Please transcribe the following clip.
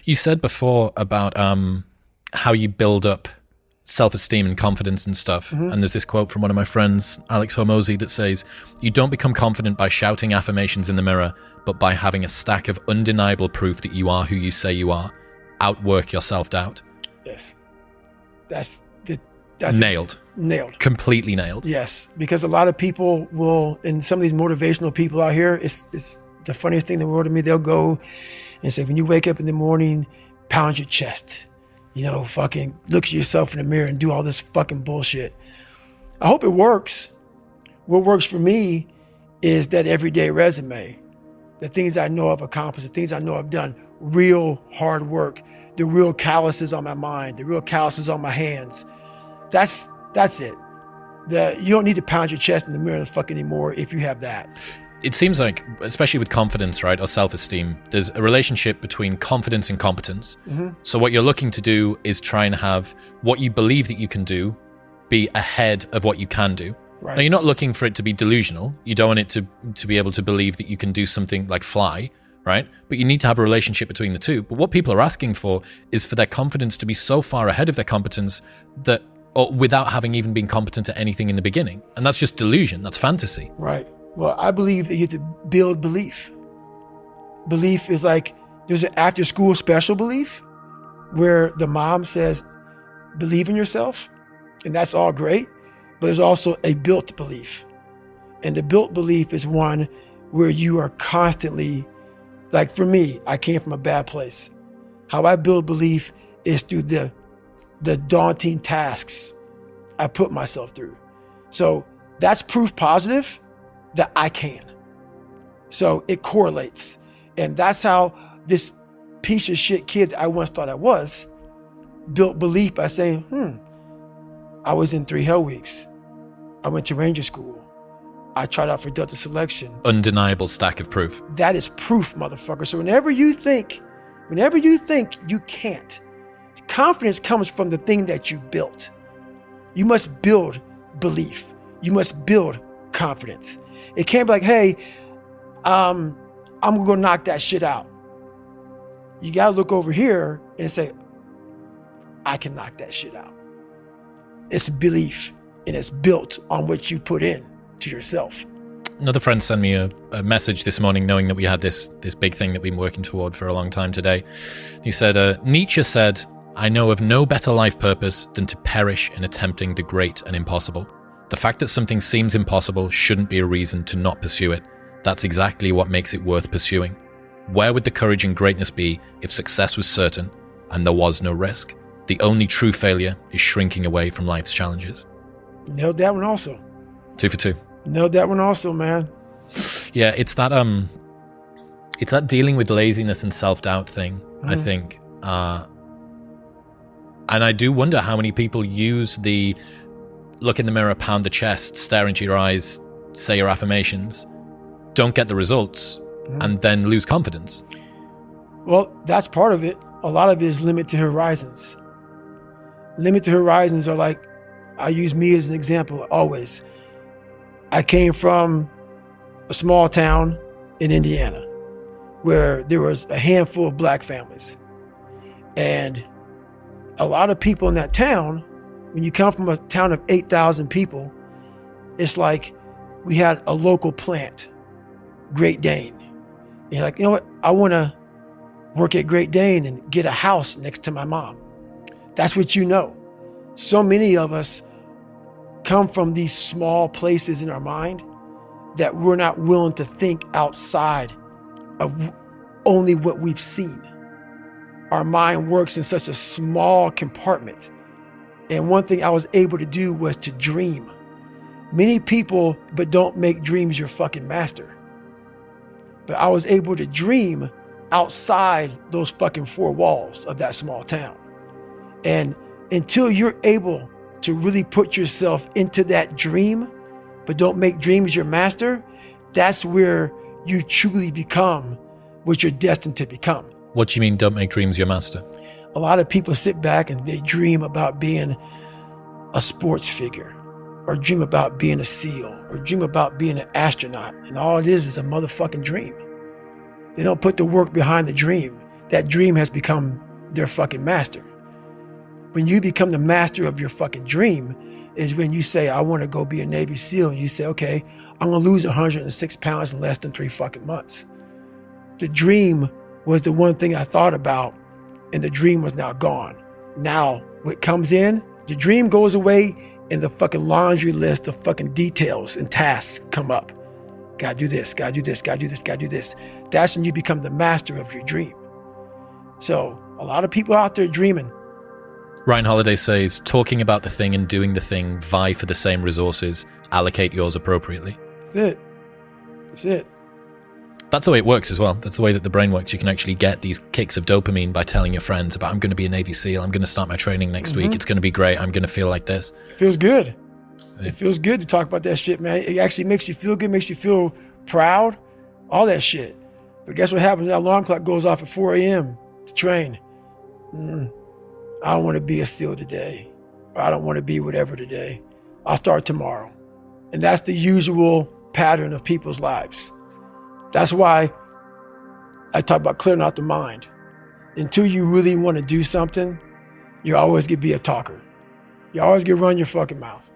You said before about how you build up self-esteem and confidence and stuff. And there's this quote from one of my friends, Alex Hormozy, that says, "You don't become confident by shouting affirmations in the mirror, but by having a stack of undeniable proof that you are who you say you are. Outwork your self-doubt." Yes. That's nailed. Nailed. Completely nailed. Yes. Because a lot of people will, and some of these motivational people out here, it's the funniest thing in the world to me. They'll go and say, when you wake up in the morning, pound your chest. Fucking look at yourself in the mirror and do all this fucking bullshit. I hope it works. What works for me is that everyday resume. The things I know I've accomplished, the things I know I've done, real hard work, the real calluses on my mind, the real calluses on my hands. That's it. You don't need to pound your chest in the mirror fuck anymore if you have that. It seems like, especially with confidence, right, or self-esteem, there's a relationship between confidence and competence. So what you're looking to do is try and have what you believe that you can do be ahead of what you can do. Right. Now, you're not looking for it to be delusional. You don't want it to be able to believe that you can do something like fly, right? But you need to have a relationship between the two. But what people are asking for is for their confidence to be so far ahead of their competence that, or without having even been competent at anything in the beginning. And that's just delusion. That's fantasy. Right. Well, I believe that you have to build belief. Belief is like, there's an after school special belief where the mom says, believe in yourself. And that's all great. But there's also a built belief. And the built belief is one where you are constantly, like for me, I came from a bad place. How I build belief is through the daunting tasks I put myself through. So that's proof positive that I can. So it correlates. And that's how this piece of shit kid I once thought I was built belief by saying, I was in 3 Hell Weeks. I went to Ranger School. I tried out for Delta Selection. Undeniable stack of proof. That is proof, motherfucker. So whenever you think you can't, confidence comes from the thing that you built. You must build belief. You must build confidence. It can't be like, hey, I'm gonna go knock that shit out. You gotta look over here and say, I can knock that shit out. It's belief, and it's built on what you put in to yourself. Another friend sent me a message this morning knowing that we had this big thing that we've been working toward for a long time today. He said, Nietzsche said, "I know of no better life purpose than to perish in attempting the great and impossible. The fact that something seems impossible shouldn't be a reason to not pursue it. That's exactly what makes it worth pursuing. Where would the courage and greatness be if success was certain and there was no risk? The only true failure is shrinking away from life's challenges." Nailed that one also. 2 for 2. Nailed that one also, man. Yeah, it's that dealing with laziness and self-doubt thing, I think. And I do wonder how many people use the look in the mirror, pound the chest, stare into your eyes, say your affirmations, don't get the results, and then lose confidence. Well, that's part of it. A lot of it is limited horizons. Limited horizons are like, I use me as an example always. I came from a small town in Indiana where there was a handful of black families. And a lot of people in that town, when you come from a town of 8,000 people, it's like we had a local plant, Great Dane. And you're like, you know what? I want to work at Great Dane and get a house next to my mom. That's what you know. So many of us come from these small places in our mind that we're not willing to think outside of only what we've seen. Our mind works in such a small compartment. And one thing I was able to do was to dream. Many people, but don't make dreams your fucking master. But I was able to dream outside those fucking 4 walls of that small town. And until you're able to really put yourself into that dream, but don't make dreams your master, that's where you truly become what you're destined to become. What do you mean, don't make dreams your master? A lot of people sit back and they dream about being a sports figure, or dream about being a SEAL, or dream about being an astronaut. And all it is a motherfucking dream. They don't put the work behind the dream. that dream has become their fucking master. When you become the master of your fucking dream is when you say, I want to go be a Navy SEAL. And you say, okay, I'm going to lose 106 pounds in less than 3 fucking months. The dream was the one thing I thought about, and the dream was now gone. Now, what comes in, the dream goes away, and the fucking laundry list of fucking details and tasks come up. Gotta do this, gotta do this, gotta do this, gotta do this. That's when you become the master of your dream. So, a lot of people out there dreaming. Ryan Holiday says, talking about the thing and doing the thing vie for the same resources. Allocate yours appropriately. That's it. That's it. That's the way it works as well. That's the way that the brain works. You can actually get these kicks of dopamine by telling your friends about, I'm going to be a Navy SEAL. I'm going to start my training next week. It's going to be great. I'm going to feel like this. It feels good. It feels good to talk about that shit, man. It actually makes you feel good, makes you feel proud, all that shit. But guess what happens? That alarm clock goes off at 4 a.m. to train. I don't want to be a SEAL today. Or I don't want to be whatever today. I'll start tomorrow. And that's the usual pattern of people's lives. That's why I talk about clearing out the mind. Until you really want to do something, you always get be a talker. You always get run your fucking mouth.